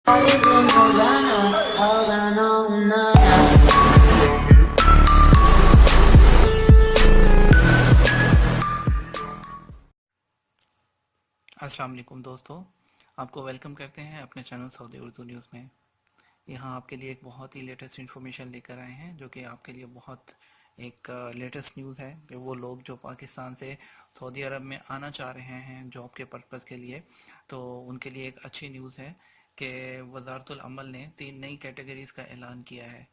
السلام علیکم دوستو، آپ کو ویلکم کرتے ہیں اپنے چینل سعودی اردو نیوز میں۔ یہاں آپ کے لیے ایک بہت ہی لیٹسٹ انفارمیشن لے کر آئے ہیں، جو کہ آپ کے لیے بہت ایک لیٹسٹ نیوز ہے کہ وہ لوگ جو پاکستان سے سعودی عرب میں آنا چاہ رہے ہیں جاب کے پرپس کے لیے، تو ان کے لیے ایک اچھی نیوز ہے کہ وزارت العمل نے 3 نئی کیٹیگریز کا اعلان کیا ہے۔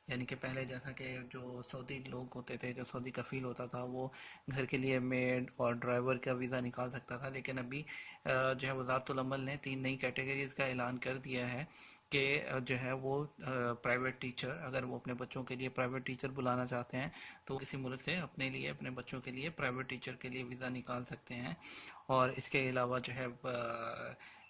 یعنی کہ پہلے جیسا کہ جو سعودی لوگ ہوتے تھے، جو سعودی کفیل ہوتا تھا، وہ گھر کے لیے میڈ اور ڈرائیور کا ویزا نکال سکتا تھا، لیکن ابھی جو ہے وزارت العمل نے 3 نئی کیٹیگریز کا اعلان کر دیا ہے کہ جو ہے وہ پرائیویٹ ٹیچر، اگر وہ اپنے بچوں کے لیے پرائیویٹ ٹیچر بلانا چاہتے ہیں تو کسی ملک سے اپنے لیے، اپنے بچوں کے لیے پرائیویٹ ٹیچر کے لیے ویزا نکال سکتے ہیں۔ اور اس کے علاوہ جو ہے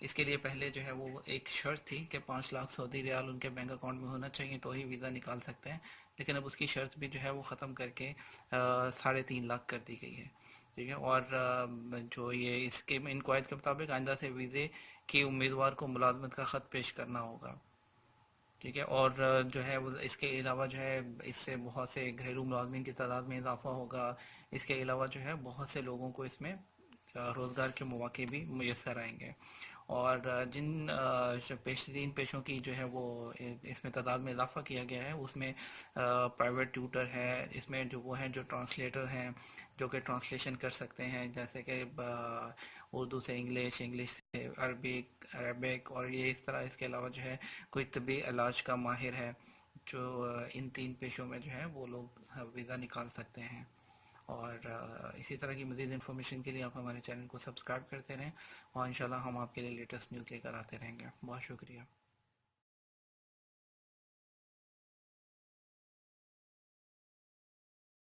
اس کے لیے پہلے جو ہے وہ ایک شرط تھی کہ 5 لاکھ سعودی ریال ان کے بینک اکاؤنٹ میں ہونا چاہیے تو ہی ویزا نکال سکتے ہیں، لیکن اب اس کی شرط بھی جو ہے وہ ختم کر کے 3.5 لاکھ کر دی گئی ہے، ٹھیک ہے۔ اور جو یہ اس کے ان قواعد کے مطابق آئندہ سے ویزے کی امیدوار کو ملازمت کا خط پیش کرنا ہوگا، ٹھیک ہے۔ اور جو ہے اس کے علاوہ جو ہے اس سے بہت سے گھریلو ملازمین کی تعداد میں اضافہ ہوگا۔ اس کے علاوہ جو ہے بہت سے لوگوں کو اس میں روزگار کے مواقع بھی میسر آئیں گے۔ اور جن تین پیشوں کی جو ہے وہ اس میں تعداد میں اضافہ کیا گیا ہے، اس میں پرائیویٹ ٹیوٹر ہے، اس میں جو وہ ہیں جو ٹرانسلیٹر ہیں، جو کہ ٹرانسلیشن کر سکتے ہیں، جیسے کہ اردو سے انگلش، انگلش سے عربک اور یہ اس طرح۔ اس کے علاوہ جو ہے کوئی طبی علاج کا ماہر ہے، جو ان 3 پیشوں میں جو ہے وہ لوگ ویزا نکال سکتے ہیں۔ اور اسی طرح کی مزید انفارمیشن کے لیے آپ ہمارے چینل کو سبسکرائب کرتے رہیں، اور انشاءاللہ ہم آپ کے لیے لیٹسٹ نیوز لے کر آتے رہیں گے۔ بہت شکریہ۔